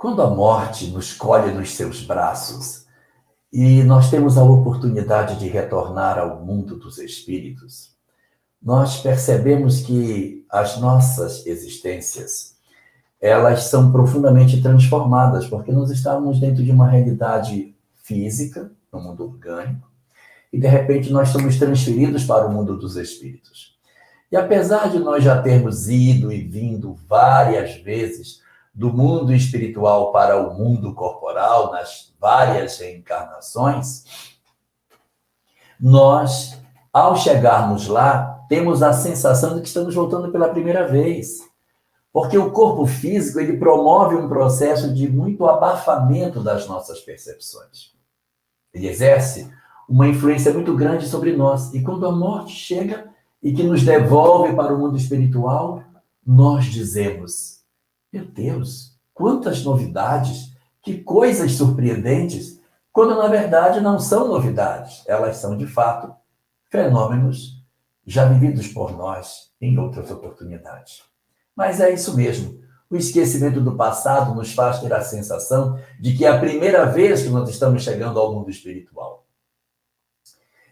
Quando a morte nos colhe nos seus braços e nós temos a oportunidade de retornar ao mundo dos espíritos, nós percebemos que as nossas existências, elas são profundamente transformadas, porque nós estamos dentro de uma realidade física, no mundo orgânico, e de repente nós somos transferidos para o mundo dos espíritos. E apesar de nós já termos ido e vindo várias vezes do mundo espiritual para o mundo corporal, nas várias reencarnações, nós, ao chegarmos lá, temos a sensação de que estamos voltando pela primeira vez. Porque o corpo físico, ele promove um processo de muito abafamento das nossas percepções. Ele exerce uma influência muito grande sobre nós. E quando a morte chega e que nos devolve para o mundo espiritual, nós dizemos: meu Deus, quantas novidades, que coisas surpreendentes, quando na verdade não são novidades, elas são de fato fenômenos já vividos por nós em outras oportunidades. Mas é isso mesmo, o esquecimento do passado nos faz ter a sensação de que é a primeira vez que nós estamos chegando ao mundo espiritual.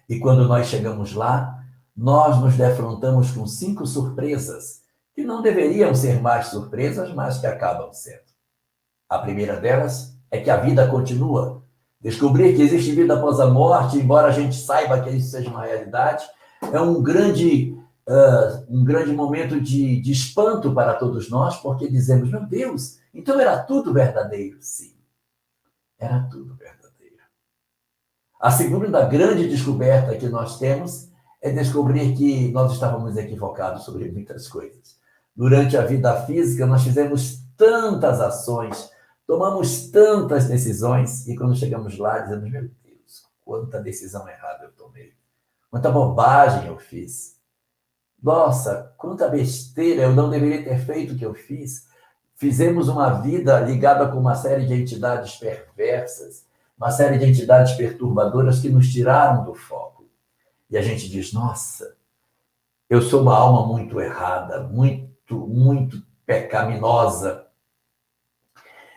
E quando nós chegamos lá, nós nos defrontamos com 5 surpresas, que não deveriam ser mais surpresas, mas que acabam sendo. A primeira delas é que a vida continua. Descobrir que existe vida após a morte, embora a gente saiba que isso seja uma realidade, é um grande momento de espanto para todos nós, porque dizemos: meu Deus, então era tudo verdadeiro? Sim, era tudo verdadeiro. A segunda grande descoberta que nós temos é descobrir que nós estávamos equivocados sobre muitas coisas. Durante a vida física, nós fizemos tantas ações, tomamos tantas decisões, e quando chegamos lá, dizemos: meu Deus, quanta decisão errada eu tomei, quanta bobagem eu fiz. Nossa, quanta besteira, eu não deveria ter feito o que eu fiz. Fizemos uma vida ligada com uma série de entidades perversas, uma série de entidades perturbadoras que nos tiraram do foco. E a gente diz: nossa, eu sou uma alma muito errada, muito pecaminosa.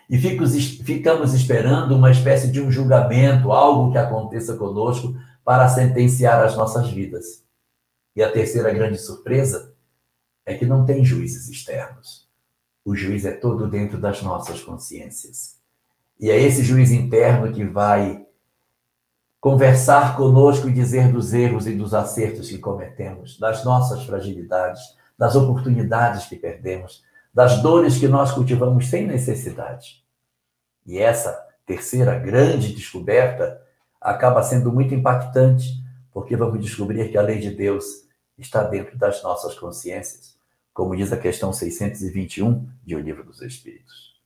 E ficamos esperando uma espécie de um julgamento, algo que aconteça conosco para sentenciar as nossas vidas. E a terceira grande surpresa é que não tem juízes externos. O juiz é todo dentro das nossas consciências. E é esse juiz interno que vai conversar conosco e dizer dos erros e dos acertos que cometemos, das nossas fragilidades, das oportunidades que perdemos, das dores que nós cultivamos sem necessidade. E essa terceira grande descoberta acaba sendo muito impactante, porque vamos descobrir que a lei de Deus está dentro das nossas consciências, como diz a questão 621 de O Livro dos Espíritos.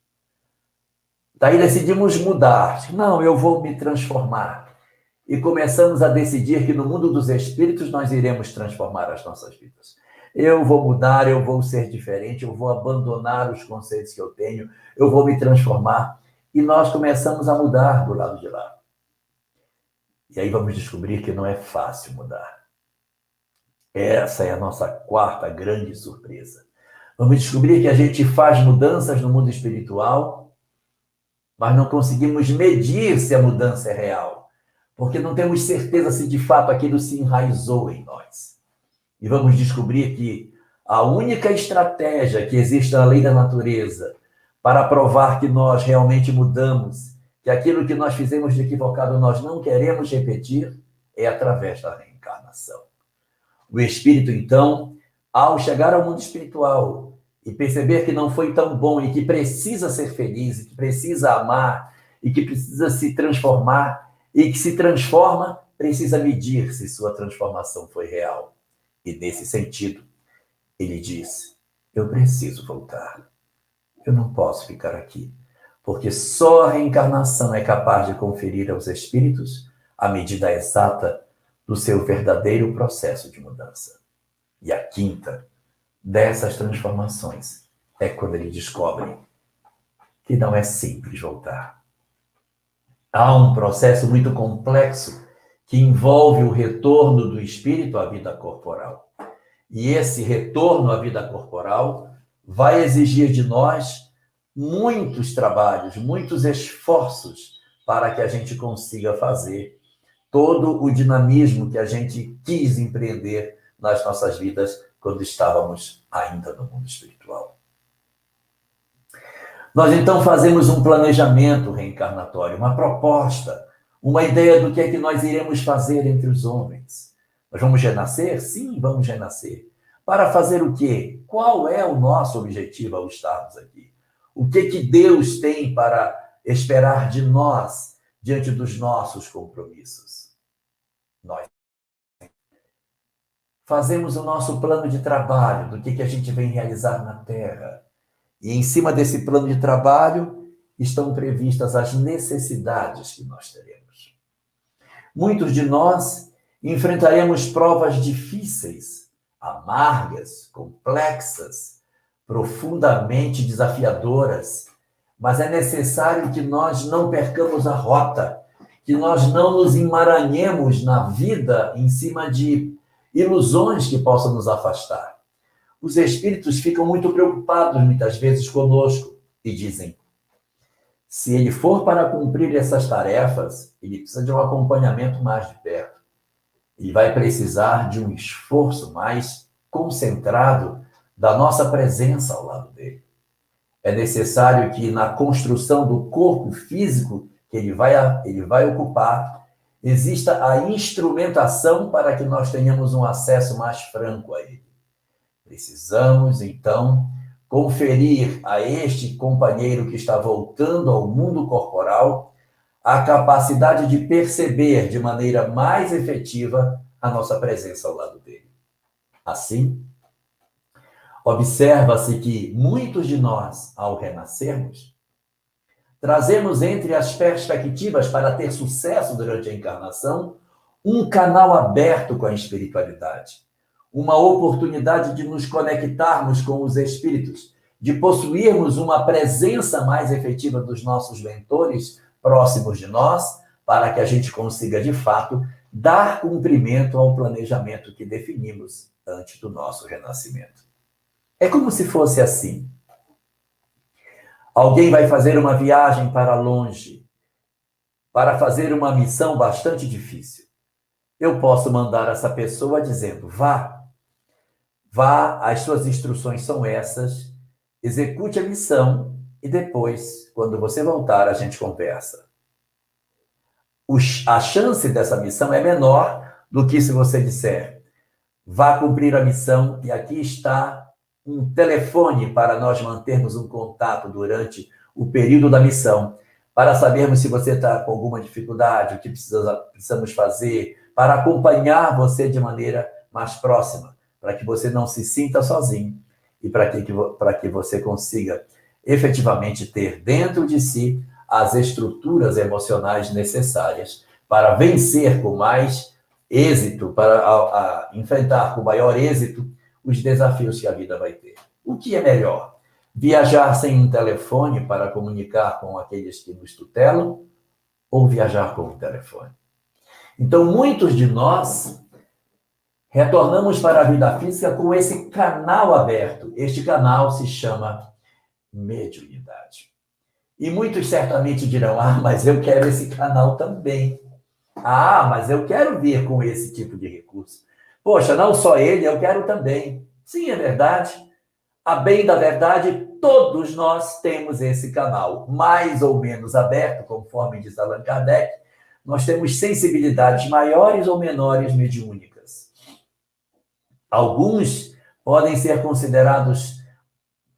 Daí decidimos mudar. Não, eu vou me transformar. E começamos a decidir que no mundo dos espíritos nós iremos transformar as nossas vidas. Eu vou mudar, eu vou ser diferente, eu vou abandonar os conceitos que eu tenho, eu vou me transformar. E nós começamos a mudar do lado de lá. E aí vamos descobrir que não é fácil mudar. Essa é a nossa quarta grande surpresa. Vamos descobrir que a gente faz mudanças no mundo espiritual, mas não conseguimos medir se a mudança é real, porque não temos certeza se de fato aquilo se enraizou em nós. E vamos descobrir que a única estratégia que existe na lei da natureza para provar que nós realmente mudamos, que aquilo que nós fizemos de equivocado nós não queremos repetir, é através da reencarnação. O espírito, então, ao chegar ao mundo espiritual e perceber que não foi tão bom e que precisa ser feliz, e que precisa amar, e que precisa se transformar, e que se transforma, precisa medir se sua transformação foi real. E nesse sentido, ele diz: eu preciso voltar. Eu não posso ficar aqui, porque só a reencarnação é capaz de conferir aos espíritos a medida exata do seu verdadeiro processo de mudança. E a quinta dessas transformações é quando ele descobre que não é simples voltar. Há um processo muito complexo que envolve o retorno do espírito à vida corporal. E esse retorno à vida corporal vai exigir de nós muitos trabalhos, muitos esforços para que a gente consiga fazer todo o dinamismo que a gente quis empreender nas nossas vidas quando estávamos ainda no mundo espiritual. Nós então fazemos um planejamento reencarnatório, uma proposta, uma ideia do que é que nós iremos fazer entre os homens. Nós vamos renascer? Sim, vamos renascer. Para fazer o quê? Qual é o nosso objetivo ao estarmos aqui? O que Deus tem para esperar de nós diante dos nossos compromissos? Nós fazemos o nosso plano de trabalho, do que a gente vem realizar na Terra. E em cima desse plano de trabalho estão previstas as necessidades que nós teremos. Muitos de nós enfrentaremos provas difíceis, amargas, complexas, profundamente desafiadoras, mas é necessário que nós não percamos a rota, que nós não nos emaranhemos na vida em cima de ilusões que possam nos afastar. Os espíritos ficam muito preocupados muitas vezes conosco e dizem: se ele for para cumprir essas tarefas, ele precisa de um acompanhamento mais de perto. Ele vai precisar de um esforço mais concentrado da nossa presença ao lado dele. É necessário que na construção do corpo físico que ele vai ocupar, exista a instrumentação para que nós tenhamos um acesso mais franco a ele. Precisamos, então, conferir a este companheiro que está voltando ao mundo corporal a capacidade de perceber de maneira mais efetiva a nossa presença ao lado dele. Assim, observa-se que muitos de nós, ao renascermos, trazemos entre as perspectivas para ter sucesso durante a encarnação um canal aberto com a espiritualidade, uma oportunidade de nos conectarmos com os espíritos, de possuirmos uma presença mais efetiva dos nossos mentores próximos de nós, para que a gente consiga, de fato, dar cumprimento ao planejamento que definimos antes do nosso renascimento. É como se fosse assim. Alguém vai fazer uma viagem para longe, para fazer uma missão bastante difícil. Eu posso mandar essa pessoa dizendo: vá, as suas instruções são essas, execute a missão e depois, quando você voltar, a gente conversa. A chance dessa missão é menor do que se você disser: vá cumprir a missão e aqui está um telefone para nós mantermos um contato durante o período da missão, para sabermos se você está com alguma dificuldade, o que precisamos fazer, para acompanhar você de maneira mais próxima, para que você não se sinta sozinho e para que você consiga efetivamente ter dentro de si as estruturas emocionais necessárias para vencer com mais êxito, para enfrentar com maior êxito os desafios que a vida vai ter. O que é melhor? Viajar sem um telefone para comunicar com aqueles que nos tutelam ou viajar com um telefone? Então, muitos de nós retornamos para a vida física com esse canal aberto. Este canal se chama mediunidade. E muitos certamente dirão: mas eu quero esse canal também. Mas eu quero vir com esse tipo de recurso. Poxa, não só ele, eu quero também. Sim, é verdade. A bem da verdade, todos nós temos esse canal, mais ou menos aberto, conforme diz Allan Kardec. Nós temos sensibilidades maiores ou menores mediúnicas. Alguns podem ser considerados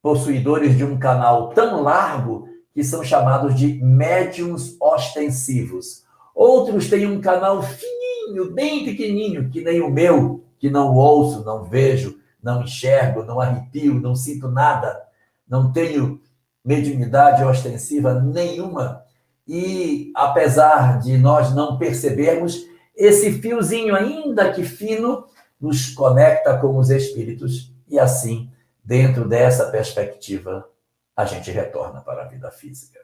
possuidores de um canal tão largo que são chamados de médiuns ostensivos. Outros têm um canal fininho, bem pequenininho, que nem o meu, que não ouço, não vejo, não enxergo, não arrepio, não sinto nada, não tenho mediunidade ostensiva nenhuma. E, apesar de nós não percebermos, esse fiozinho, ainda que fino, nos conecta com os espíritos e, assim, dentro dessa perspectiva, a gente retorna para a vida física.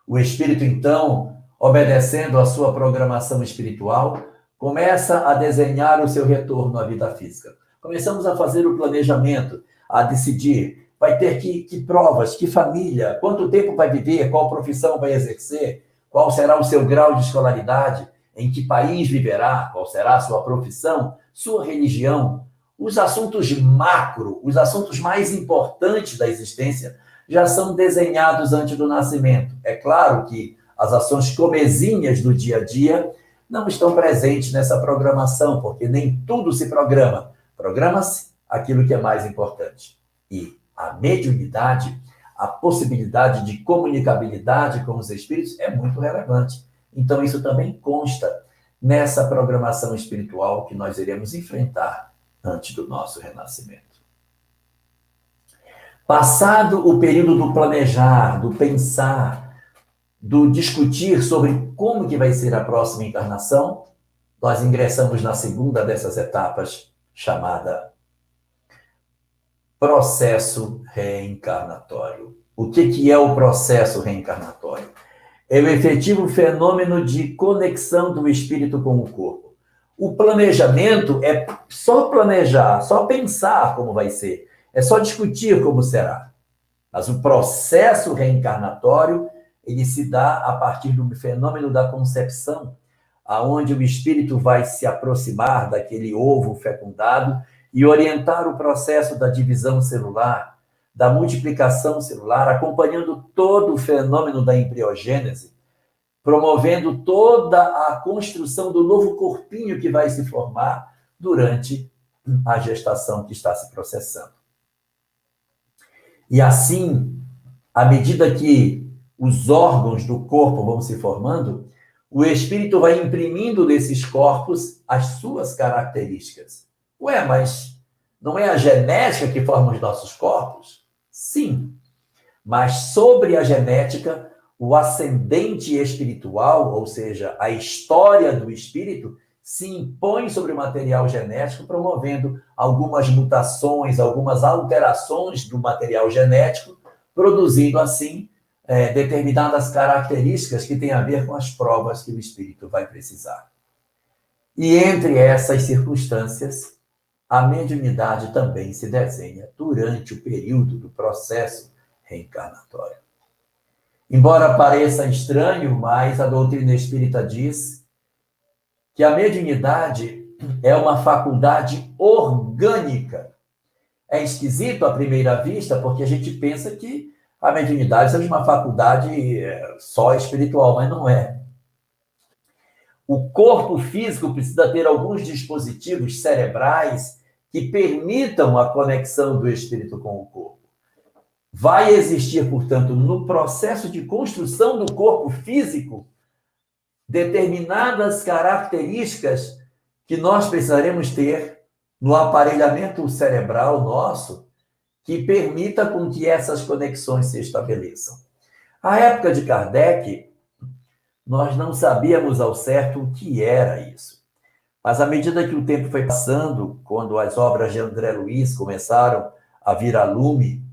O espírito, então, obedecendo à sua programação espiritual, começa a desenhar o seu retorno à vida física. Começamos a fazer o planejamento, a decidir: vai ter que provas, que família, quanto tempo vai viver, qual profissão vai exercer, qual será o seu grau de escolaridade, em que país viverá, qual será a sua profissão, sua religião. Os assuntos macro, os assuntos mais importantes da existência, já são desenhados antes do nascimento. É claro que as ações comezinhas do dia a dia não estão presentes nessa programação, porque nem tudo se programa. Programa-se aquilo que é mais importante. E a mediunidade, a possibilidade de comunicabilidade com os espíritos é muito relevante. Então, isso também consta nessa programação espiritual que nós iremos enfrentar antes do nosso renascimento. Passado o período do planejar, do pensar, do discutir sobre como que vai ser a próxima encarnação, nós ingressamos na segunda dessas etapas, chamada processo reencarnatório. O que é o processo reencarnatório? É o efetivo fenômeno de conexão do espírito com o corpo. O planejamento é só planejar, só pensar como vai ser, é só discutir como será. Mas o processo reencarnatório, ele se dá a partir do fenômeno da concepção, aonde o espírito vai se aproximar daquele ovo fecundado e orientar o processo da divisão celular, da multiplicação celular, acompanhando todo o fenômeno da embriogênese, promovendo toda a construção do novo corpinho que vai se formar durante a gestação que está se processando. E assim, à medida que os órgãos do corpo vão se formando, o espírito vai imprimindo nesses corpos as suas características. Ué, mas não é a genética que forma os nossos corpos? Sim, mas sobre a genética, o ascendente espiritual, ou seja, a história do espírito, se impõe sobre o material genético, promovendo algumas mutações, algumas alterações do material genético, produzindo, assim, determinadas características que têm a ver com as provas que o espírito vai precisar. E entre essas circunstâncias, a mediunidade também se desenha durante o período do processo reencarnatório. Embora pareça estranho, mas a doutrina espírita diz que a mediunidade é uma faculdade orgânica. É esquisito à primeira vista, porque a gente pensa que a mediunidade seja uma faculdade só espiritual, mas não é. O corpo físico precisa ter alguns dispositivos cerebrais que permitam a conexão do espírito com o corpo. Vai existir, portanto, no processo de construção do corpo físico, determinadas características que nós precisaremos ter no aparelhamento cerebral nosso, que permita com que essas conexões se estabeleçam. À época de Kardec, nós não sabíamos ao certo o que era isso. Mas à medida que o tempo foi passando, quando as obras de André Luiz começaram a vir a lume,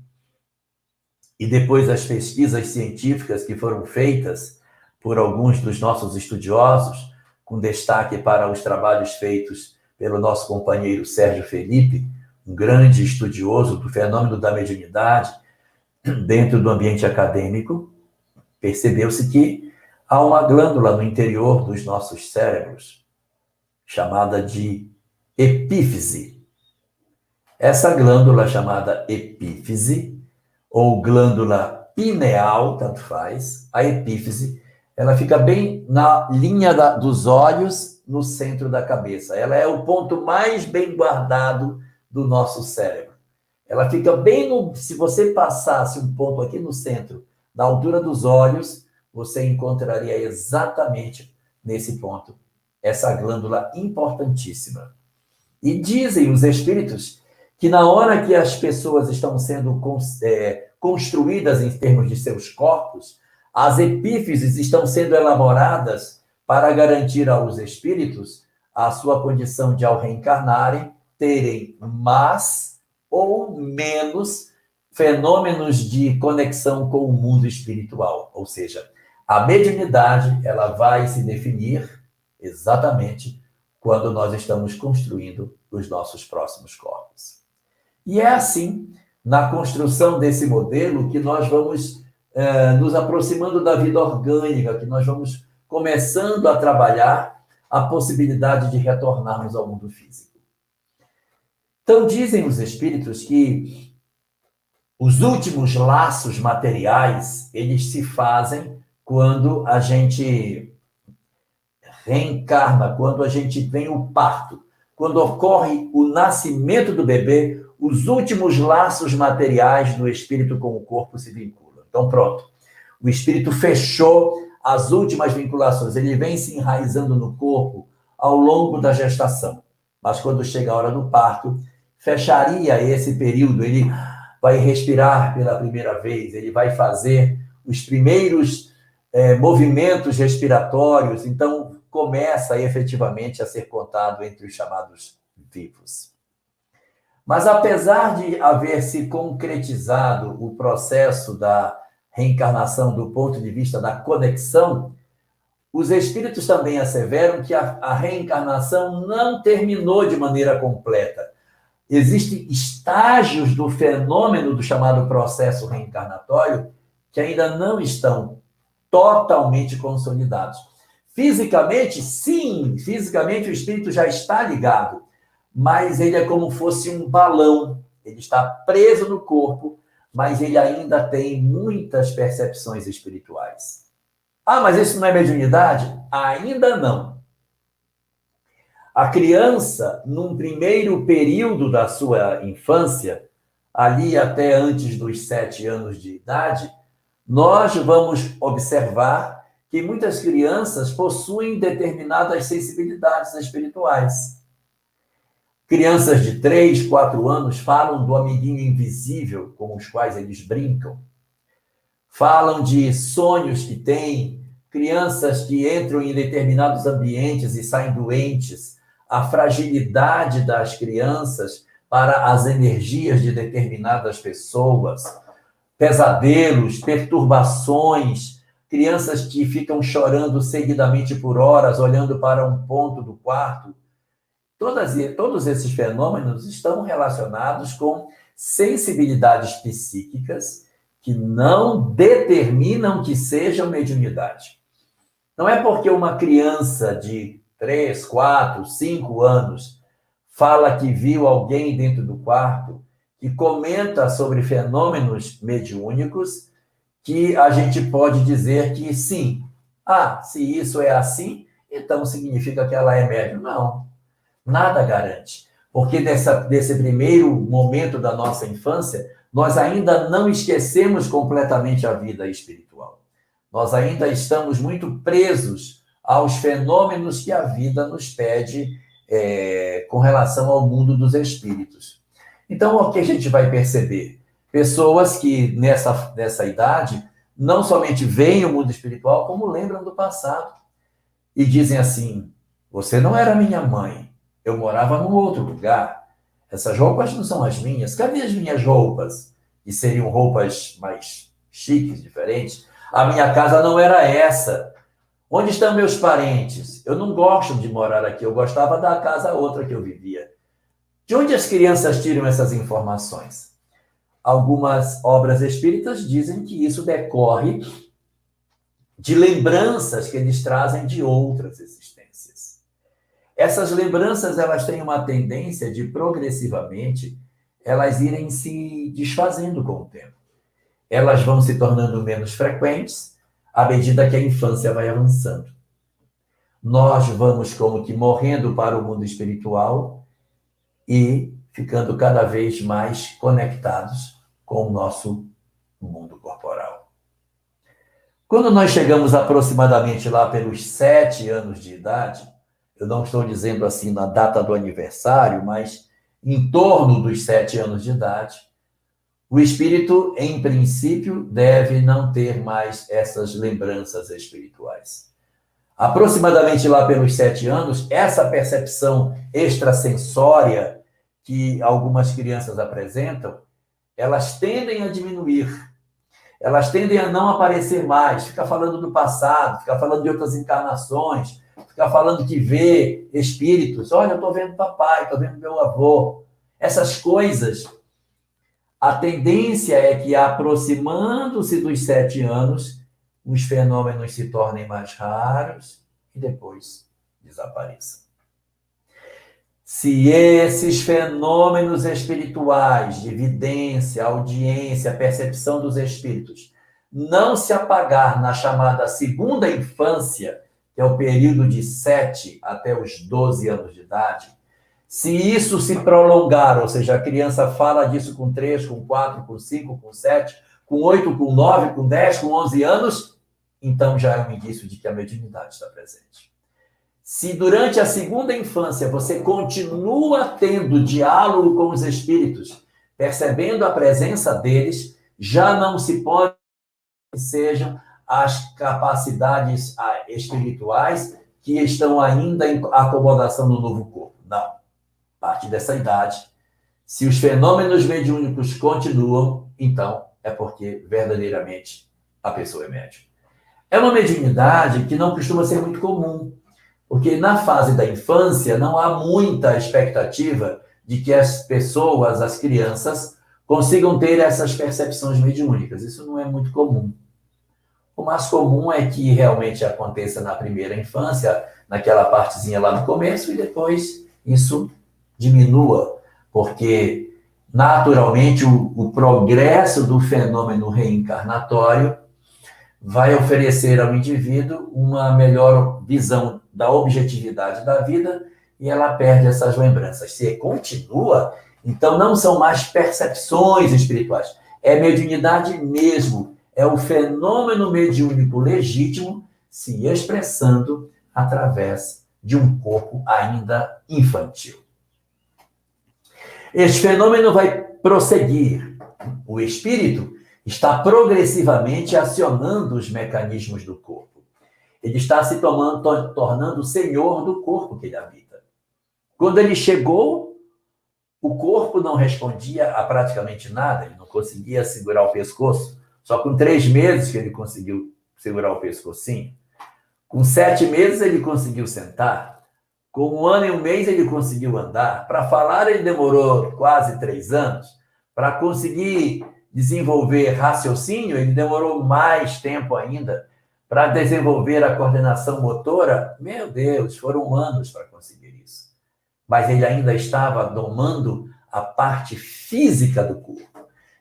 e depois as pesquisas científicas que foram feitas por alguns dos nossos estudiosos, com destaque para os trabalhos feitos pelo nosso companheiro Sérgio Felipe, um grande estudioso do fenômeno da mediunidade dentro do ambiente acadêmico, percebeu-se que há uma glândula no interior dos nossos cérebros, chamada de epífise. Essa glândula chamada epífise, ou glândula pineal, tanto faz, a epífise, ela fica bem na linha dos olhos, no centro da cabeça. Ela é o ponto mais bem guardado do nosso cérebro. Ela fica bem no... Se você passasse um ponto aqui no centro, na altura dos olhos, você encontraria exatamente nesse ponto essa glândula importantíssima. E dizem os espíritos que na hora que as pessoas estão sendo construídas em termos de seus corpos, as epífises estão sendo elaboradas para garantir aos espíritos a sua condição de, ao reencarnarem, terem mais ou menos fenômenos de conexão com o mundo espiritual. Ou seja, a mediunidade ela vai se definir exatamente quando nós estamos construindo os nossos próximos corpos. E é assim, na construção desse modelo que nós vamos nos aproximando da vida orgânica, que nós vamos começando a trabalhar a possibilidade de retornarmos ao mundo físico. Então, dizem os espíritos que os últimos laços materiais, eles se fazem quando a gente reencarna, quando a gente tem o parto, quando ocorre o nascimento do bebê, os últimos laços materiais do espírito com o corpo se vinculam. Então, pronto. O espírito fechou as últimas vinculações. Ele vem se enraizando no corpo ao longo da gestação. Mas quando chega a hora do parto, fecharia esse período. Ele vai respirar pela primeira vez, ele vai fazer os primeiros movimentos respiratórios. Então, começa efetivamente a ser contado entre os chamados vivos. Mas, apesar de haver se concretizado o processo da reencarnação do ponto de vista da conexão, os espíritos também asseveram que a reencarnação não terminou de maneira completa. Existem estágios do fenômeno do chamado processo reencarnatório que ainda não estão totalmente consolidados. Fisicamente, sim, fisicamente o espírito já está ligado, mas ele é como fosse um balão. Ele está preso no corpo, mas ele ainda tem muitas percepções espirituais. Ah, mas isso não é mediunidade? Ainda não. A criança, num primeiro período da sua infância, ali até antes dos 7 anos de idade, nós vamos observar que muitas crianças possuem determinadas sensibilidades espirituais. Crianças de 3, 4 anos falam do amiguinho invisível com os quais eles brincam. Falam de sonhos que têm, crianças que entram em determinados ambientes e saem doentes, a fragilidade das crianças para as energias de determinadas pessoas, pesadelos, perturbações, crianças que ficam chorando seguidamente por horas, olhando para um ponto do quarto. Todos esses fenômenos estão relacionados com sensibilidades psíquicas que não determinam que sejam mediunidade. Não é porque uma criança de 3, 4, 5 anos fala que viu alguém dentro do quarto, que comenta sobre fenômenos mediúnicos, que a gente pode dizer que sim. Ah, se isso é assim, então significa que ela é médium. Não. Nada garante, porque desse primeiro momento da nossa infância, nós ainda não esquecemos completamente a vida espiritual. Nós ainda estamos muito presos aos fenômenos que a vida nos pede com relação ao mundo dos espíritos. Então, o que a gente vai perceber? Pessoas que, nessa idade, não somente veem o mundo espiritual, como lembram do passado. E dizem assim, você não era minha mãe. Eu morava num outro lugar. Essas roupas não são as minhas. Cadê as minhas roupas? E seriam roupas mais chiques, diferentes. A minha casa não era essa. Onde estão meus parentes? Eu não gosto de morar aqui. Eu gostava da casa outra que eu vivia. De onde as crianças tiram essas informações? Algumas obras espíritas dizem que isso decorre de lembranças que eles trazem de outras existências. Essas lembranças, elas têm uma tendência de, progressivamente, elas irem se desfazendo com o tempo. Elas vão se tornando menos frequentes à medida que a infância vai avançando. Nós vamos como que morrendo para o mundo espiritual e ficando cada vez mais conectados com o nosso mundo corporal. Quando nós chegamos aproximadamente lá pelos 7 anos de idade, eu não estou dizendo assim na data do aniversário, mas em torno dos 7 anos de idade, o espírito, em princípio, deve não ter mais essas lembranças espirituais. Aproximadamente lá pelos 7 anos, essa percepção extrasensória que algumas crianças apresentam, elas tendem a diminuir. Elas tendem a não aparecer mais, ficar falando do passado, ficar falando de outras encarnações, ficar falando que vê espíritos. Olha, eu estou vendo papai, estou vendo meu avô. Essas coisas, A tendência é que, aproximando-se dos 7 anos, os fenômenos se tornem mais raros e depois desapareçam. Se esses fenômenos espirituais de vidência, audiência, percepção dos espíritos não se apagar na chamada segunda infância, que é o período de 7 até os 12 anos de idade, se isso se prolongar, ou seja, a criança fala disso com 3, com 4, com 5, com 7, com 8, com 9, com 10, com 11 anos, então já é um indício de que a mediunidade está presente. Se durante a segunda infância você continua tendo diálogo com os espíritos, percebendo a presença deles, já não se pode que sejam as capacidades espirituais que estão ainda em acomodação no novo corpo. Não. A partir dessa idade, se os fenômenos mediúnicos continuam, então é porque verdadeiramente a pessoa é médium. É uma mediunidade que não costuma ser muito comum, porque na fase da infância não há muita expectativa de que as pessoas, as crianças, consigam ter essas percepções mediúnicas. Isso não é muito comum. O mais comum é que realmente aconteça na primeira infância, naquela partezinha lá no começo, e depois isso diminua, porque naturalmente o progresso do fenômeno reencarnatório vai oferecer ao indivíduo uma melhor visão da objetividade da vida e ela perde essas lembranças. Se continua, então não são mais percepções espirituais, é mediunidade mesmo, é o fenômeno mediúnico legítimo se expressando através de um corpo ainda infantil. Este fenômeno vai prosseguir. O espírito está progressivamente acionando os mecanismos do corpo. Ele está se tornando senhor do corpo que ele habita. Quando ele chegou, o corpo não respondia a praticamente nada, ele não conseguia segurar o pescoço. Só com 3 meses que ele conseguiu segurar o pescocinho. Com 7 meses ele conseguiu sentar. Com 1 ano e 1 mês ele conseguiu andar. Para falar ele demorou quase 3 anos. Para conseguir desenvolver raciocínio, ele demorou mais tempo ainda. Para desenvolver a coordenação motora, meu Deus, foram anos para conseguir isso. Mas ele ainda estava domando a parte física do corpo.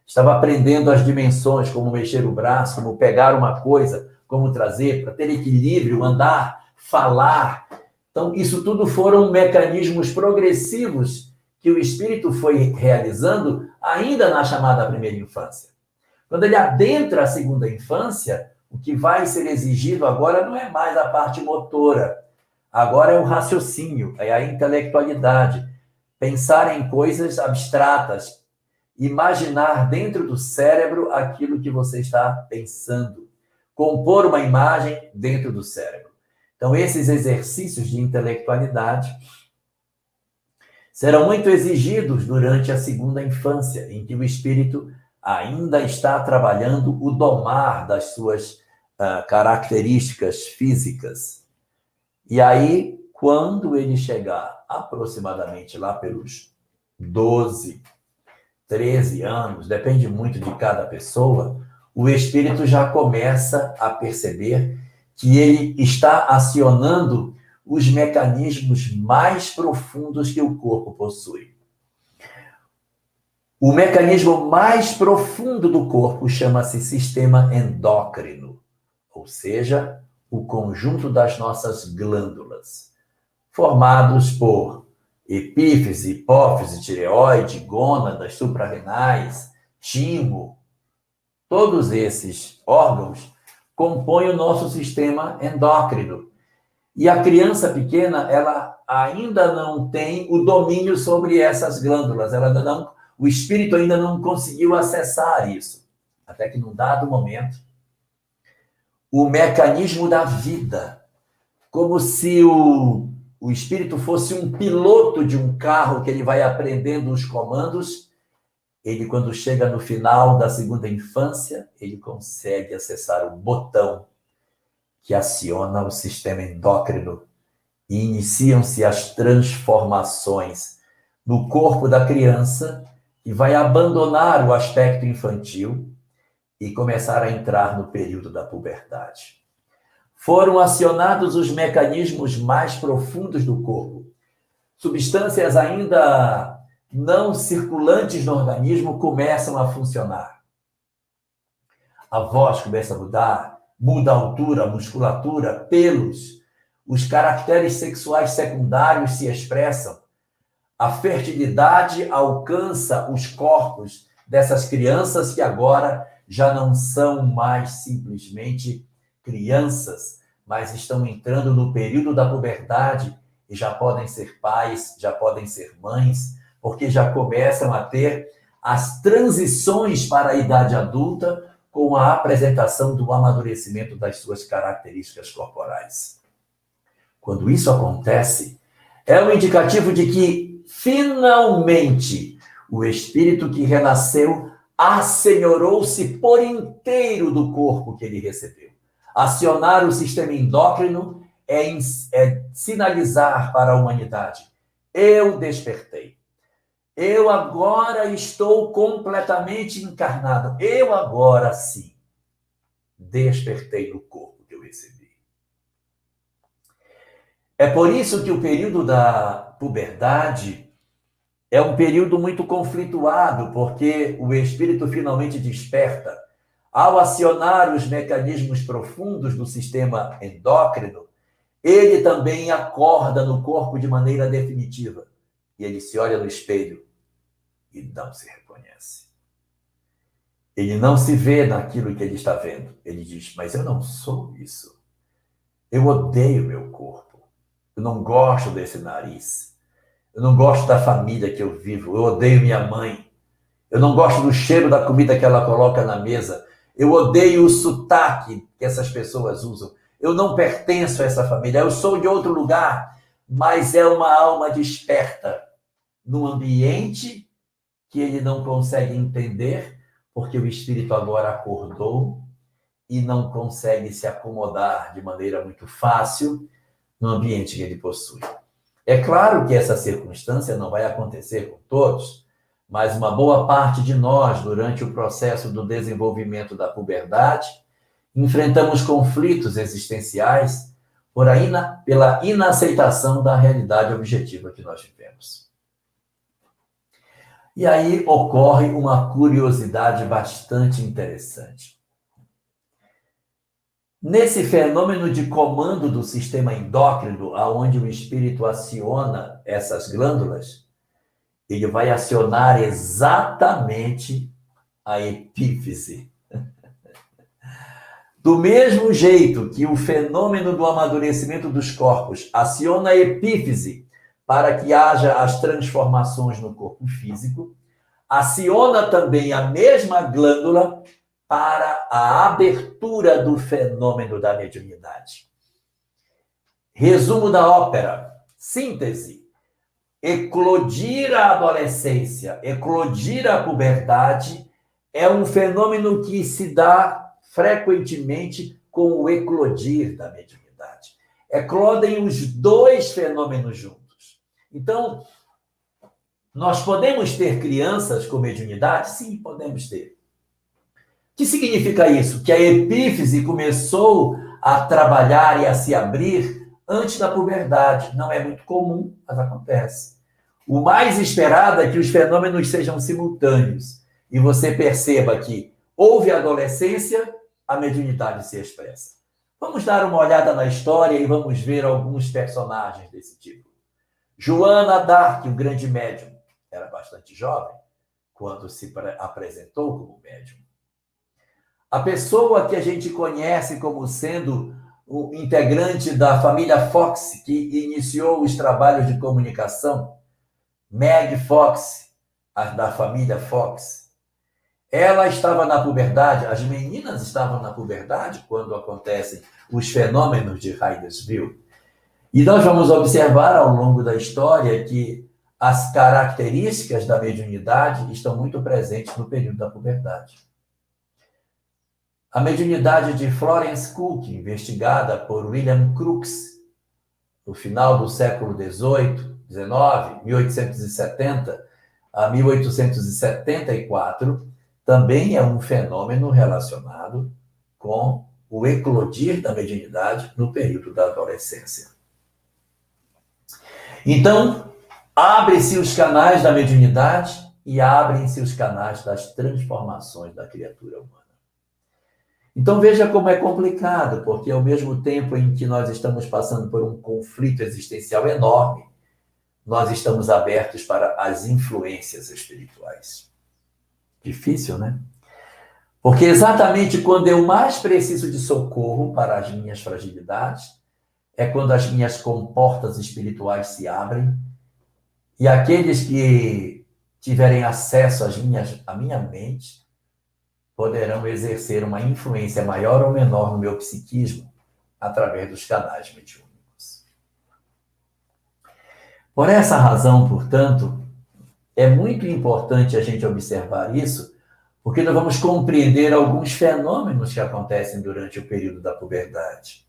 Estava aprendendo as dimensões, como mexer o braço, como pegar uma coisa, como trazer, para ter equilíbrio, andar, falar. Então, isso tudo foram mecanismos progressivos que o espírito foi realizando ainda na chamada primeira infância. Quando ele adentra a segunda infância, o que vai ser exigido agora não é mais a parte motora, agora é o raciocínio, é a intelectualidade, pensar em coisas abstratas, imaginar dentro do cérebro aquilo que você está pensando, compor uma imagem dentro do cérebro. Então, esses exercícios de intelectualidade serão muito exigidos durante a segunda infância, em que o espírito ainda está trabalhando o domar das suas características físicas. E aí, quando ele chegar aproximadamente lá pelos 12, 13 anos, depende muito de cada pessoa, o espírito já começa a perceber que ele está acionando os mecanismos mais profundos que o corpo possui. O mecanismo mais profundo do corpo chama-se sistema endócrino, ou seja, o conjunto das nossas glândulas, formados por epífise, hipófise, tireoide, gônadas, suprarrenais, timo. Todos esses órgãos compõem o nosso sistema endócrino. E a criança pequena, ela ainda não tem o domínio sobre essas glândulas, o espírito ainda não conseguiu acessar isso. Até que, num dado momento, o mecanismo da vida, como se o espírito fosse um piloto de um carro que ele vai aprendendo os comandos, ele, quando chega no final da segunda infância, ele consegue acessar o botão que aciona o sistema endócrino e iniciam-se as transformações no corpo da criança, e vai abandonar o aspecto infantil e começar a entrar no período da puberdade. Foram acionados os mecanismos mais profundos do corpo. Substâncias ainda não circulantes no organismo começam a funcionar. A voz começa a mudar, muda a altura, a musculatura, pelos. Os caracteres sexuais secundários se expressam. A fertilidade alcança os corpos dessas crianças que agora já não são mais simplesmente crianças, mas estão entrando no período da puberdade e já podem ser pais, já podem ser mães, porque já começam a ter as transições para a idade adulta com a apresentação do amadurecimento das suas características corporais. Quando isso acontece, é um indicativo de que, finalmente, o espírito que renasceu assenhorou-se por inteiro do corpo que ele recebeu. Acionar o sistema endócrino é sinalizar para a humanidade: eu despertei. Eu agora estou completamente encarnado. Eu agora sim despertei no corpo que eu recebi. É por isso que o período da puberdade é um período muito conflituado, porque o espírito finalmente desperta. Ao acionar os mecanismos profundos do sistema endócrino, ele também acorda no corpo de maneira definitiva. E ele se olha no espelho e não se reconhece. Ele não se vê naquilo que ele está vendo. Ele diz: mas eu não sou isso. Eu odeio meu corpo. Eu não gosto desse nariz. Eu não gosto da família que eu vivo. Eu odeio minha mãe. Eu não gosto do cheiro da comida que ela coloca na mesa. Eu odeio o sotaque que essas pessoas usam. Eu não pertenço a essa família. Eu sou de outro lugar. Mas é uma alma desperta num ambiente que ele não consegue entender, porque o espírito agora acordou e não consegue se acomodar de maneira muito fácil no ambiente que ele possui. É claro que essa circunstância não vai acontecer com todos, mas uma boa parte de nós, durante o processo do desenvolvimento da puberdade, enfrentamos conflitos existenciais pela inaceitação da realidade objetiva que nós vivemos. E aí ocorre uma curiosidade bastante interessante. Nesse fenômeno de comando do sistema endócrino, aonde o espírito aciona essas glândulas, ele vai acionar exatamente a epífise. Do mesmo jeito que o fenômeno do amadurecimento dos corpos aciona a epífise para que haja as transformações no corpo físico, aciona também a mesma glândula para a abertura do fenômeno da mediunidade. Resumo da ópera, síntese: eclodir a adolescência, eclodir a puberdade é um fenômeno que se dá frequentemente com o eclodir da mediunidade. Eclodem os dois fenômenos juntos. Então, nós podemos ter crianças com mediunidade? Sim, podemos ter. O que significa isso? Que a epífise começou a trabalhar e a se abrir antes da puberdade. Não é muito comum, mas acontece. O mais esperado é que os fenômenos sejam simultâneos e você perceba que houve adolescência, a mediunidade se expressa. Vamos dar uma olhada na história e vamos ver alguns personagens desse tipo. Joana d'Arc, o grande médium, era bastante jovem quando se apresentou como médium. A pessoa que a gente conhece como sendo o integrante da família Fox, que iniciou os trabalhos de comunicação, Meg Fox, da família Fox, ela estava na puberdade, as meninas estavam na puberdade quando acontecem os fenômenos de Hydesville. E nós vamos observar ao longo da história que as características da mediunidade estão muito presentes no período da puberdade. A mediunidade de Florence Cook, investigada por William Crookes, no final do século XVIII, XIX, 1870, a 1874, também é um fenômeno relacionado com o eclodir da mediunidade no período da adolescência. Então, abrem-se os canais da mediunidade e abrem-se os canais das transformações da criatura humana. Então veja como é complicado, porque ao mesmo tempo em que nós estamos passando por um conflito existencial enorme, nós estamos abertos para as influências espirituais. Difícil, né? Porque exatamente quando eu mais preciso de socorro para as minhas fragilidades, é quando as minhas comportas espirituais se abrem e aqueles que tiverem acesso à minha mente poderão exercer uma influência maior ou menor no meu psiquismo através dos canais mediúnicos. Por essa razão, portanto, é muito importante a gente observar isso, porque nós vamos compreender alguns fenômenos que acontecem durante o período da puberdade.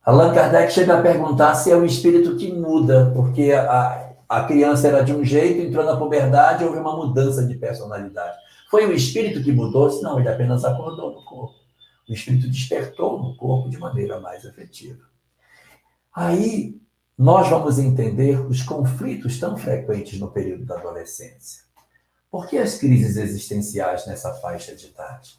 Allan Kardec chega a perguntar se é o espírito que muda, porque a criança era de um jeito, entrou na puberdade e houve uma mudança de personalidade. Foi o espírito que mudou? Não, ele apenas acordou no corpo. O espírito despertou no corpo de maneira mais efetiva. Aí, nós vamos entender os conflitos tão frequentes no período da adolescência. Por que as crises existenciais nessa faixa de idade?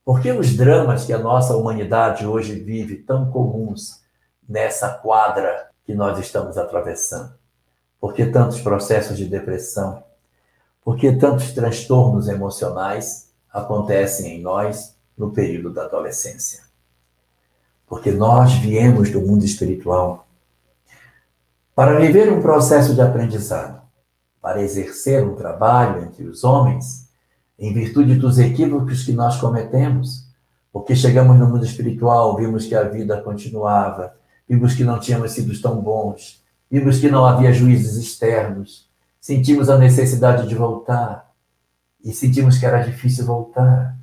Por que os dramas que a nossa humanidade hoje vive tão comuns nessa quadra que nós estamos atravessando? Por que tantos processos de depressão? Por que tantos transtornos emocionais acontecem em nós no período da adolescência? Porque nós viemos do mundo espiritual para viver um processo de aprendizado, para exercer um trabalho entre os homens, em virtude dos equívocos que nós cometemos, porque chegamos no mundo espiritual, vimos que a vida continuava, vimos que não tínhamos sido tão bons, vimos que não havia juízes externos, sentimos a necessidade de voltar, e sentimos que era difícil voltar,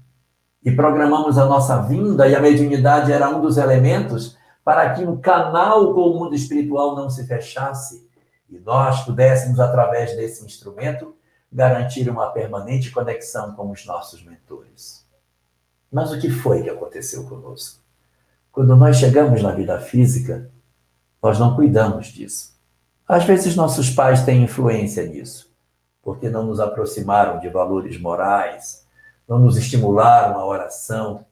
e programamos a nossa vinda, e a mediunidade era um dos elementos para que o canal com o mundo espiritual não se fechasse, e nós pudéssemos, através desse instrumento, garantir uma permanente conexão com os nossos mentores. Mas o que foi que aconteceu conosco? Quando nós chegamos na vida física, nós não cuidamos disso. Às vezes nossos pais têm influência nisso, porque não nos aproximaram de valores morais, não nos estimularam a oração,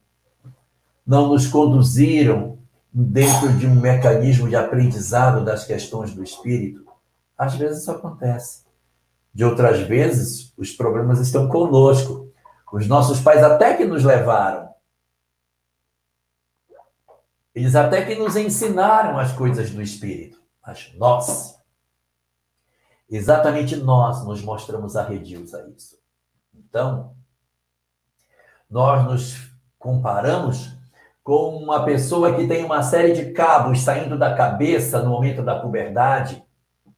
não nos conduziram dentro de um mecanismo de aprendizado das questões do espírito. Às vezes isso acontece. De outras vezes, os problemas estão conosco. Os nossos pais até que nos levaram. Eles até que nos ensinaram as coisas do espírito. Mas nós, exatamente nós, nos mostramos arredios a isso. Então, nós nos comparamos com uma pessoa que tem uma série de cabos saindo da cabeça no momento da puberdade.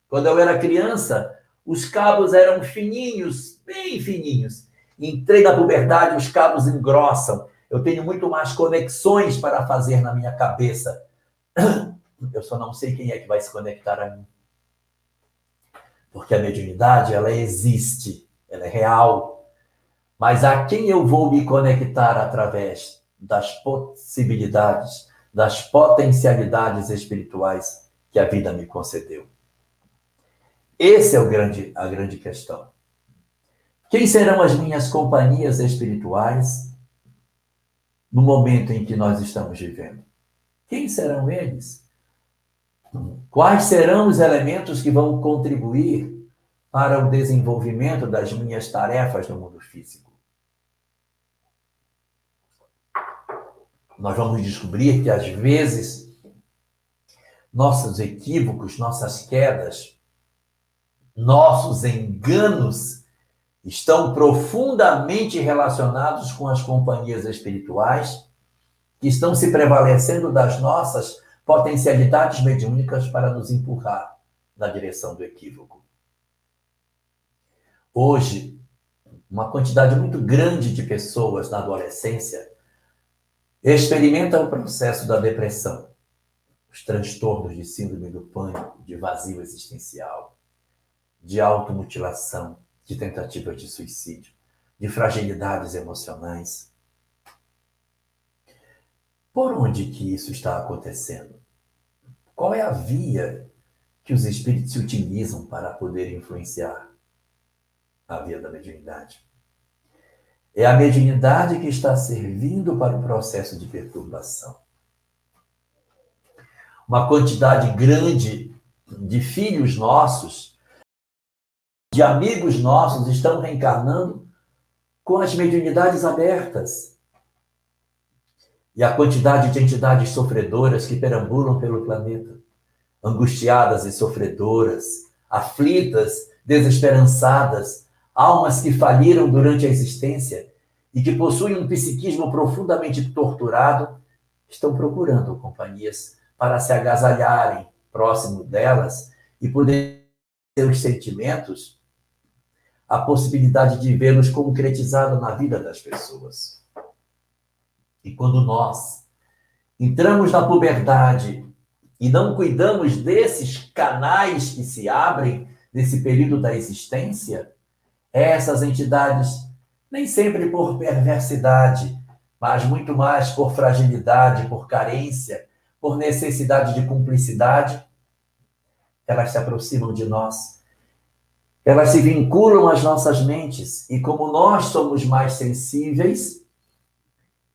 Quando eu era criança, os cabos eram fininhos, bem fininhos. Entrei na puberdade, os cabos engrossam. Eu tenho muito mais conexões para fazer na minha cabeça. Eu só não sei quem é que vai se conectar a mim. Porque a mediunidade, ela existe, ela é real. Mas a quem eu vou me conectar através das possibilidades, das potencialidades espirituais que a vida me concedeu? Essa é a grande questão. Quem serão as minhas companhias espirituais no momento em que nós estamos vivendo? Quem serão eles? Quais serão os elementos que vão contribuir para o desenvolvimento das minhas tarefas no mundo físico? Nós vamos descobrir que, às vezes, nossos equívocos, nossas quedas, nossos enganos estão profundamente relacionados com as companhias espirituais que estão se prevalecendo das nossas potencialidades mediúnicas para nos empurrar na direção do equívoco. Hoje, uma quantidade muito grande de pessoas na adolescência experimenta o processo da depressão, os transtornos de síndrome do pânico, de vazio existencial, de automutilação, de tentativas de suicídio, de fragilidades emocionais. Por onde que isso está acontecendo? Qual é a via que os espíritos se utilizam para poder influenciar a via da mediunidade? É a mediunidade que está servindo para o processo de perturbação. Uma quantidade grande de filhos nossos, de amigos nossos, estão reencarnando com as mediunidades abertas. E a quantidade de entidades sofredoras que perambulam pelo planeta, angustiadas e sofredoras, aflitas, desesperançadas, almas que faliram durante a existência e que possuem um psiquismo profundamente torturado, estão procurando companhias para se agasalharem próximo delas e poder ter os sentimentos, a possibilidade de vê-los concretizados na vida das pessoas. E quando nós entramos na puberdade e não cuidamos desses canais que se abrem nesse período da existência, essas entidades, nem sempre por perversidade, mas muito mais por fragilidade, por carência, por necessidade de cumplicidade, elas se aproximam de nós. Elas se vinculam às nossas mentes e como nós somos mais sensíveis,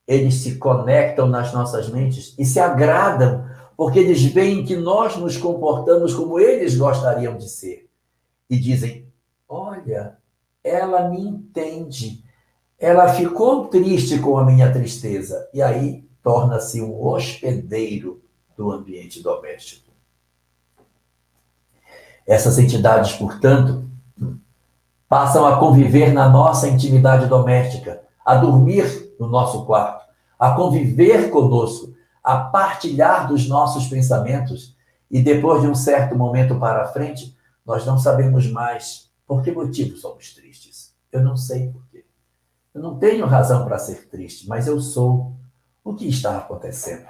eles se conectam nas nossas mentes e se agradam, porque eles veem que nós nos comportamos como eles gostariam de ser. E dizem, olha, ela me entende, ela ficou triste com a minha tristeza. E aí torna-se um hospedeiro do ambiente doméstico. Essas entidades, portanto, passam a conviver na nossa intimidade doméstica, a dormir no nosso quarto, a conviver conosco, a partilhar dos nossos pensamentos, e depois de um certo momento para frente, nós não sabemos mais por que motivo somos tristes. Eu não sei por quê. Eu não tenho razão para ser triste, mas eu sou. O que está acontecendo?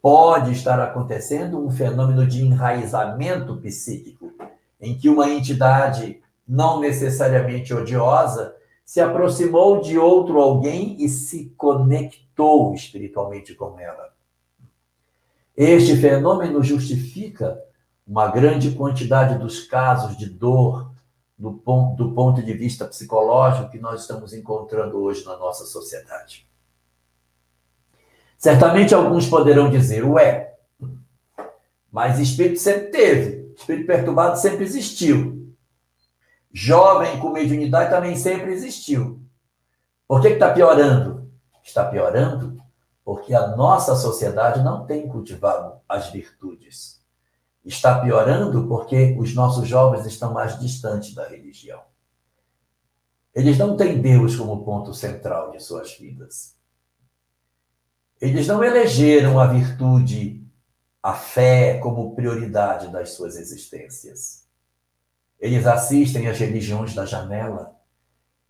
Pode estar acontecendo um fenômeno de enraizamento psíquico, em que uma entidade não necessariamente odiosa se aproximou de outro alguém e se conectou espiritualmente com ela. Este fenômeno justifica uma grande quantidade dos casos de dor do ponto de vista psicológico que nós estamos encontrando hoje na nossa sociedade. Certamente alguns poderão dizer, ué, mas espírito sempre teve, espírito perturbado sempre existiu. Jovem com mediunidade também sempre existiu. Por que está piorando? Está piorando porque a nossa sociedade não tem cultivado as virtudes. Está piorando porque os nossos jovens estão mais distantes da religião. Eles não têm Deus como ponto central de suas vidas. Eles não elegeram a virtude, a fé, como prioridade das suas existências. Eles assistem às religiões da janela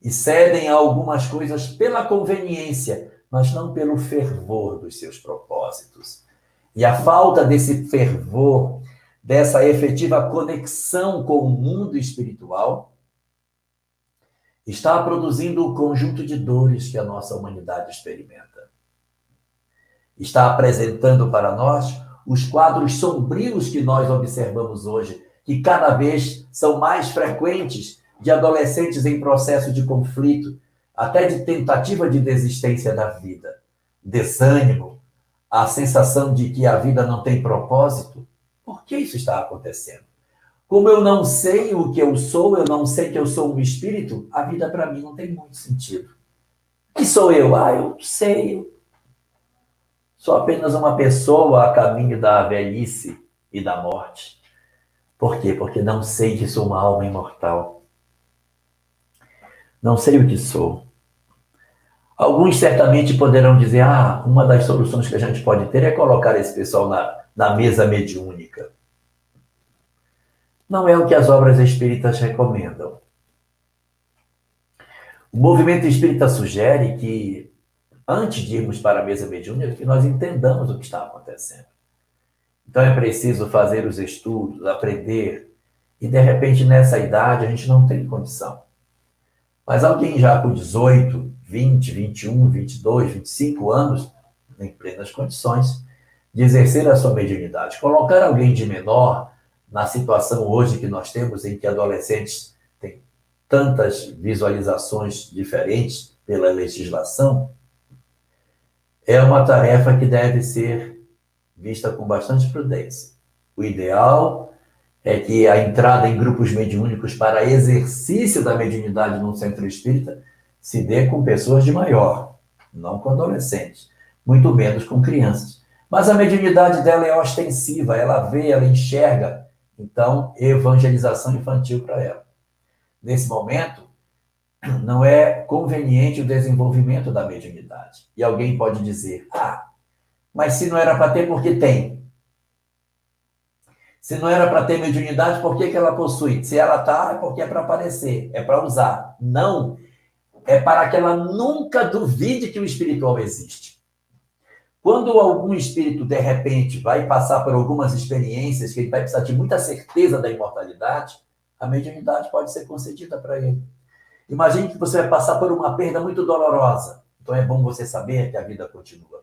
e cedem a algumas coisas pela conveniência, mas não pelo fervor dos seus propósitos. E a falta desse fervor, dessa efetiva conexão com o mundo espiritual, está produzindo o conjunto de dores que a nossa humanidade experimenta. Está apresentando para nós os quadros sombrios que nós observamos hoje, que cada vez são mais frequentes, de adolescentes em processo de conflito, até de tentativa de desistência da vida. Desânimo, a sensação de que a vida não tem propósito. Por que isso está acontecendo? Como eu não sei o que eu sou, eu não sei que eu sou um espírito, a vida para mim não tem muito sentido. O que sou eu? Eu sei. Sou apenas uma pessoa a caminho da velhice e da morte. Por quê? Porque não sei que sou uma alma imortal. Não sei o que sou. Alguns certamente poderão dizer, uma das soluções que a gente pode ter é colocar esse pessoal na mesa mediúnica. Não é o que as obras espíritas recomendam. O movimento espírita sugere que, antes de irmos para a mesa mediúnica, que nós entendamos o que está acontecendo. Então é preciso fazer os estudos, aprender, e de repente nessa idade a gente não tem condição. Mas alguém já com 18, 20, 21, 22, 25 anos, em plenas condições de exercer a sua mediunidade. Colocar alguém de menor na situação hoje que nós temos, em que adolescentes têm tantas visualizações diferentes pela legislação, é uma tarefa que deve ser vista com bastante prudência. O ideal é que a entrada em grupos mediúnicos para exercício da mediunidade num centro espírita se dê com pessoas de maior, não com adolescentes, muito menos com crianças. Mas a mediunidade dela é ostensiva, ela vê, ela enxerga, então, evangelização infantil para ela. Nesse momento, não é conveniente o desenvolvimento da mediunidade. E alguém pode dizer, mas se não era para ter, por que tem? Se não era para ter mediunidade, por que ela possui? Se ela está, é porque é para aparecer, é para usar. Não, é para que ela nunca duvide que o espiritual existe. Quando algum espírito, de repente, vai passar por algumas experiências que ele vai precisar de muita certeza da imortalidade, a mediunidade pode ser concedida para ele. Imagine que você vai passar por uma perda muito dolorosa. Então é bom você saber que a vida continua.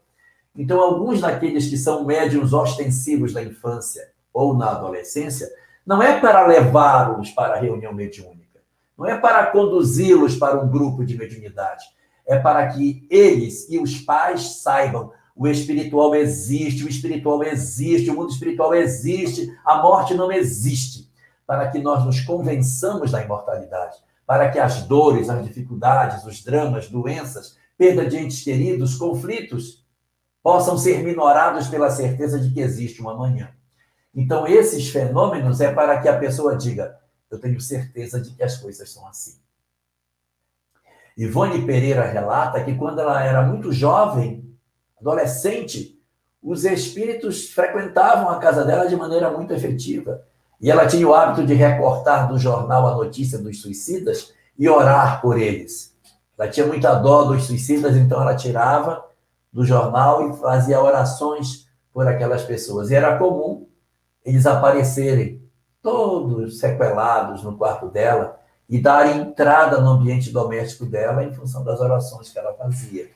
Então, alguns daqueles que são médiuns ostensivos da infância ou na adolescência, não é para levá-los para a reunião mediúnica, não é para conduzi-los para um grupo de mediunidade, é para que eles e os pais saibam: o espiritual existe, o mundo espiritual existe, a morte não existe, para que nós nos convençamos da imortalidade, para que as dores, as dificuldades, os dramas, doenças, perda de entes queridos, conflitos, possam ser minorados pela certeza de que existe um amanhã. Então, esses fenômenos é para que a pessoa diga: eu tenho certeza de que as coisas são assim. Ivone Pereira relata que quando ela era muito jovem, adolescente, os espíritos frequentavam a casa dela de maneira muito efetiva. E ela tinha o hábito de recortar do jornal a notícia dos suicidas e orar por eles. Ela tinha muita dó dos suicidas, então ela tirava do jornal e fazia orações por aquelas pessoas. E era comum eles aparecerem todos sequelados no quarto dela e darem entrada no ambiente doméstico dela em função das orações que ela fazia.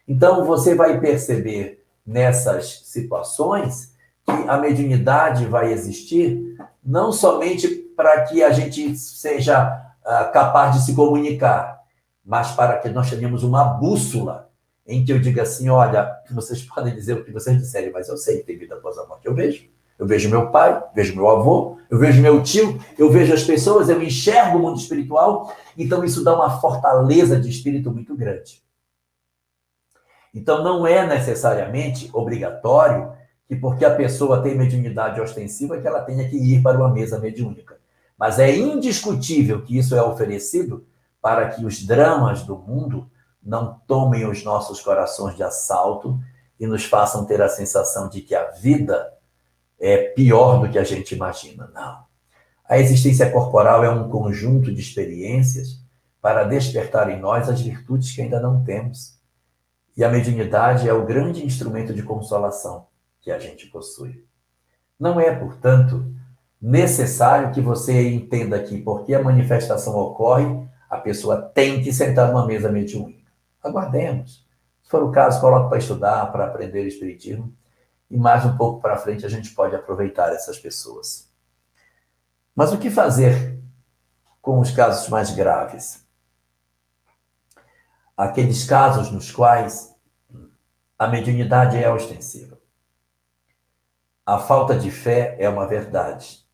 Então, você vai perceber nessas situações que a mediunidade vai existir não somente para que a gente seja capaz de se comunicar, mas para que nós tenhamos uma bússola em que eu diga assim: olha, vocês podem dizer o que vocês disserem, mas eu sei que tem vida após a morte. Eu vejo meu pai, vejo meu avô, eu vejo meu tio, eu vejo as pessoas, eu enxergo o mundo espiritual, então isso dá uma fortaleza de espírito muito grande. Então não é necessariamente obrigatório que porque a pessoa tem mediunidade ostensiva que ela tenha que ir para uma mesa mediúnica. Mas é indiscutível que isso é oferecido para que os dramas do mundo não tomem os nossos corações de assalto e nos façam ter a sensação de que a vida é pior do que a gente imagina. Não. A existência corporal é um conjunto de experiências para despertar em nós as virtudes que ainda não temos. E a mediunidade é o grande instrumento de consolação que a gente possui. Não é, portanto, necessário que você entenda que, porque a manifestação ocorre, a pessoa tem que sentar numa mesa mediúnica. Aguardemos. Se for o caso, coloque para estudar, para aprender o espiritismo, e mais um pouco para frente a gente pode aproveitar essas pessoas. Mas o que fazer com os casos mais graves? Aqueles casos nos quais a mediunidade é ostensiva. A falta de fé é uma verdade.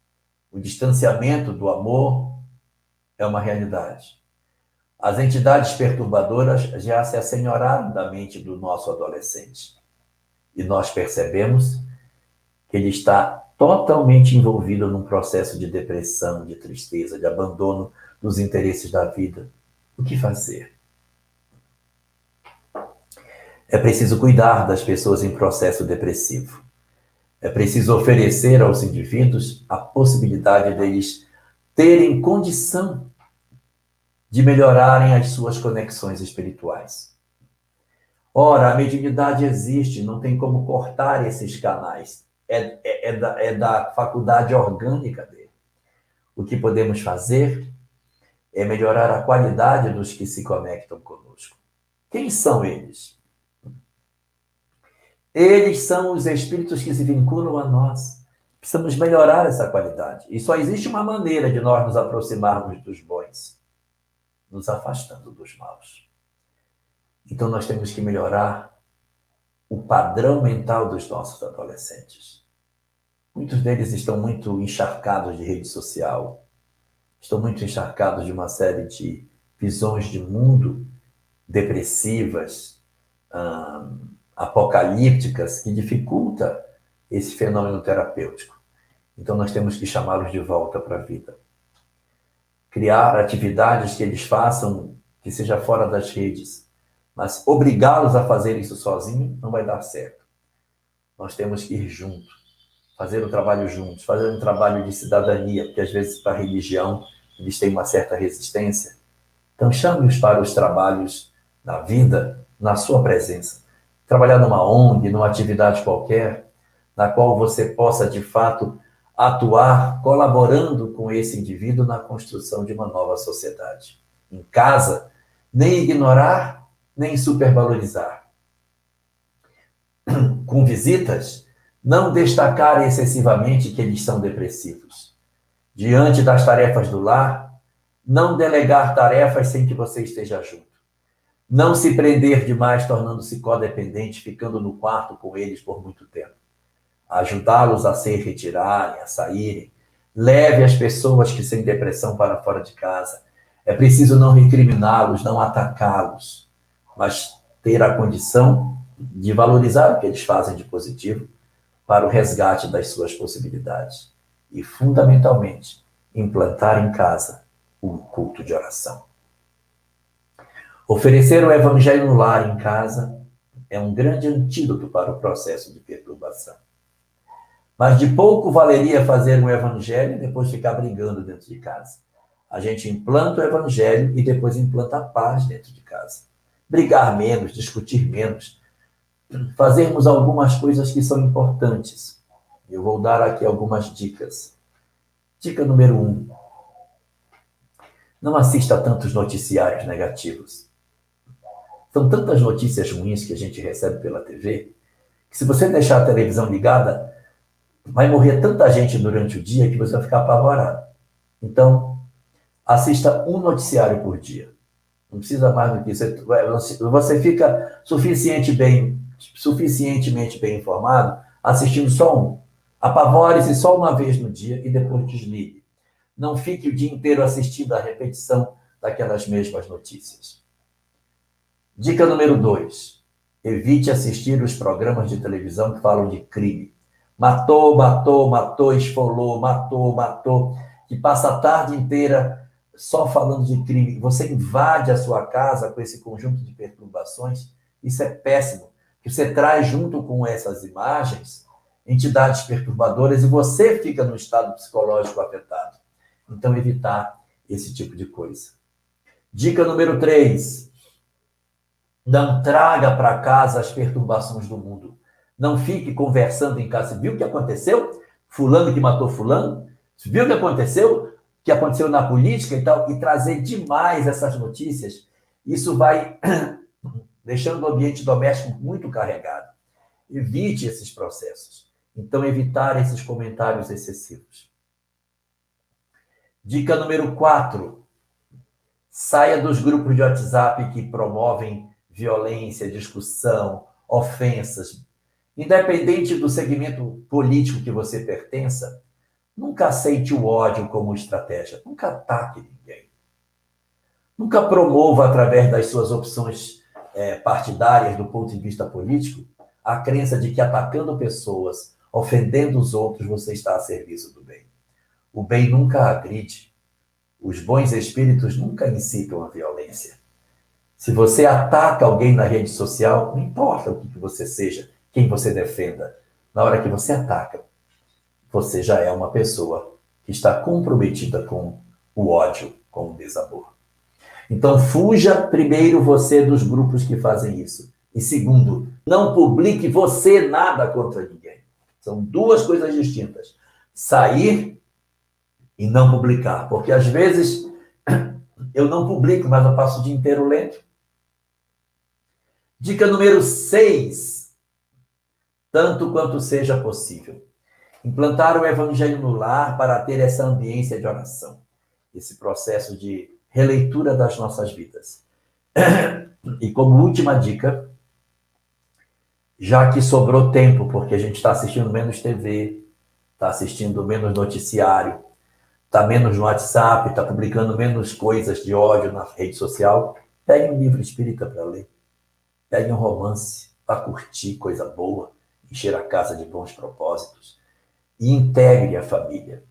O distanciamento do amor é uma realidade. As entidades perturbadoras já se assenhoraram da mente do nosso adolescente. E nós percebemos que ele está totalmente envolvido num processo de depressão, de tristeza, de abandono dos interesses da vida. O que fazer? É preciso cuidar das pessoas em processo depressivo. É preciso oferecer aos indivíduos a possibilidade deles terem condição de melhorarem as suas conexões espirituais. Ora, a mediunidade existe, não tem como cortar esses canais. É da faculdade orgânica dele. o que podemos fazer é melhorar a qualidade dos que se conectam conosco. Quem são eles? Eles são os espíritos que se vinculam a nós. Precisamos melhorar essa qualidade. E só existe uma maneira de nós nos aproximarmos dos bons, nos afastando dos maus. Então nós temos que melhorar o padrão mental dos nossos adolescentes. Muitos deles estão muito encharcados de rede social, estão muito encharcados de uma série de visões de mundo depressivas, apocalípticas, que dificulta esse fenômeno terapêutico. Então nós temos que chamá-los de volta para a vida. Criar atividades que eles façam, que seja fora das redes, mas obrigá-los a fazer isso sozinho não vai dar certo. Nós temos que ir juntos, fazer o trabalho juntos, fazer um trabalho de cidadania, porque às vezes para a religião eles têm uma certa resistência. Então chame-os para os trabalhos da vida, na sua presença. Trabalhar numa ONG, numa atividade qualquer, na qual você possa, de fato, atuar colaborando com esse indivíduo na construção de uma nova sociedade. Em casa, nem ignorar, nem supervalorizar. Com visitas, não destacar excessivamente que eles são depressivos. Diante das tarefas do lar, não delegar tarefas sem que você esteja junto. Não se prender demais, tornando-se codependente, ficando no quarto com eles por muito tempo. Ajudá-los a se retirarem, a saírem. Leve as pessoas que têm depressão para fora de casa. É preciso não recriminá-los, não atacá-los, mas ter a condição de valorizar o que eles fazem de positivo para o resgate das suas possibilidades. E, fundamentalmente, implantar em casa o culto de oração. Oferecer o evangelho no lar, em casa, é um grande antídoto para o processo de perturbação. Mas de pouco valeria fazer um evangelho e depois ficar brigando dentro de casa. A gente implanta o evangelho e depois implanta a paz dentro de casa. Brigar menos, discutir menos, fazermos algumas coisas que são importantes. Eu vou dar aqui algumas dicas. Dica número 1. Não assista a tantos noticiários negativos. São tantas notícias ruins que a gente recebe pela TV, que se você deixar a televisão ligada, vai morrer tanta gente durante o dia que você vai ficar apavorado. Então, assista um noticiário por dia. Não precisa mais do que isso. Você fica suficientemente bem informado assistindo só um. Apavore-se só uma vez no dia e depois desligue. Não fique o dia inteiro assistindo a repetição daquelas mesmas notícias. Dica número 2. Evite assistir os programas de televisão que falam de crime. Matou, matou, matou, esfolou, matou, matou. Que passa a tarde inteira só falando de crime. Você invade a sua casa com esse conjunto de perturbações. Isso é péssimo. Que você traz junto com essas imagens entidades perturbadoras e você fica no estado psicológico afetado. Então, evitar esse tipo de coisa. Dica número 3. Não traga para casa as perturbações do mundo. Não fique conversando em casa. Você viu o que aconteceu? Fulano que matou fulano? Você viu o que aconteceu? O que aconteceu na política e tal? E trazer demais essas notícias. Isso vai deixando o ambiente doméstico muito carregado. Evite esses processos. Então, evitar esses comentários excessivos. Dica número 4. Saia dos grupos de WhatsApp que promovem violência, discussão, ofensas. Independente do segmento político que você pertença, nunca aceite o ódio como estratégia. Nunca ataque ninguém. Nunca promova, através das suas opções partidárias do ponto de vista político, a crença de que atacando pessoas, ofendendo os outros, você está a serviço do bem. O bem nunca agride. Os bons espíritos nunca incitam a violência. Se você ataca alguém na rede social, não importa o que você seja, quem você defenda, na hora que você ataca, você já é uma pessoa que está comprometida com o ódio, com o desamor. Então, fuja primeiro você dos grupos que fazem isso. E segundo, não publique você nada contra ninguém. São duas coisas distintas. Sair e não publicar, porque às vezes eu não publico, mas eu passo o dia inteiro lendo. Dica número 6, tanto quanto seja possível. Implantar o evangelho no lar para ter essa ambiência de oração, esse processo de releitura das nossas vidas. E como última dica, já que sobrou tempo, porque a gente está assistindo menos TV, está assistindo menos noticiário, está menos no WhatsApp, está publicando menos coisas de ódio na rede social, pegue um livro espírita para ler, pegue um romance para curtir coisa boa, encher a casa de bons propósitos e integre a família.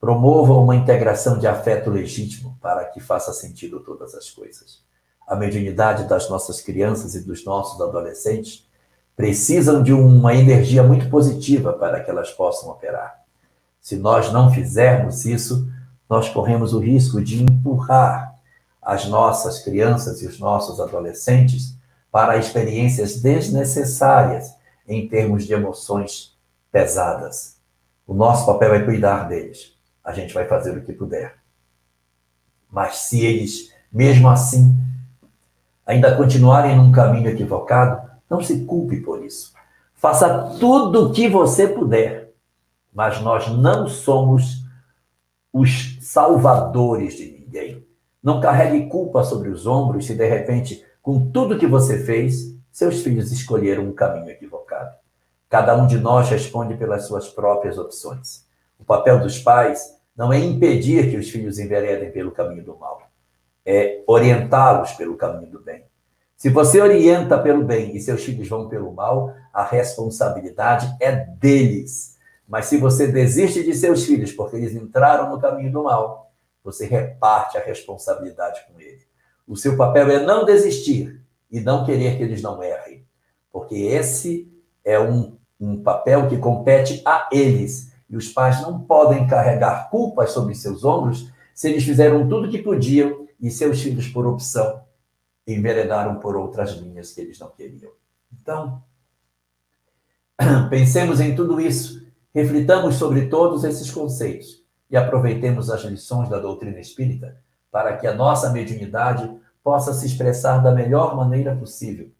Promova uma integração de afeto legítimo para que faça sentido todas as coisas. A mediunidade das nossas crianças e dos nossos adolescentes precisam de uma energia muito positiva para que elas possam operar. Se nós não fizermos isso, nós corremos o risco de empurrar as nossas crianças e os nossos adolescentes para experiências desnecessárias em termos de emoções pesadas. O nosso papel é cuidar deles. A gente vai fazer o que puder. Mas se eles, mesmo assim, ainda continuarem num caminho equivocado, não se culpe por isso. Faça tudo o que você puder. Mas nós não somos os salvadores de ninguém. Não carregue culpa sobre os ombros se, de repente, com tudo que você fez, seus filhos escolheram um caminho equivocado. Cada um de nós responde pelas suas próprias opções. O papel dos pais não é impedir que os filhos enveredem pelo caminho do mal, é orientá-los pelo caminho do bem. Se você orienta pelo bem e seus filhos vão pelo mal, a responsabilidade é deles. Mas se você desiste de seus filhos porque eles entraram no caminho do mal, você reparte a responsabilidade com ele. O seu papel é não desistir e não querer que eles não errem, porque esse é um papel que compete a eles. E os pais não podem carregar culpas sobre seus ombros se eles fizeram tudo o que podiam e seus filhos, por opção, enveredaram por outras linhas que eles não queriam. Então, pensemos em tudo isso, reflitamos sobre todos esses conceitos e aproveitemos as lições da doutrina espírita para que a nossa mediunidade possa se expressar da melhor maneira possível.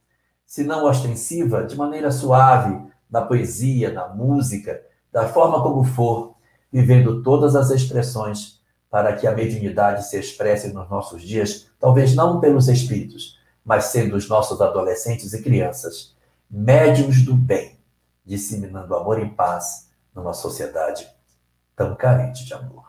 Se não ostensiva, de maneira suave, na poesia, na música, da forma como for, vivendo todas as expressões para que a mediunidade se expresse nos nossos dias, talvez não pelos espíritos, mas sendo os nossos adolescentes e crianças, médiuns do bem, disseminando amor e paz numa sociedade tão carente de amor.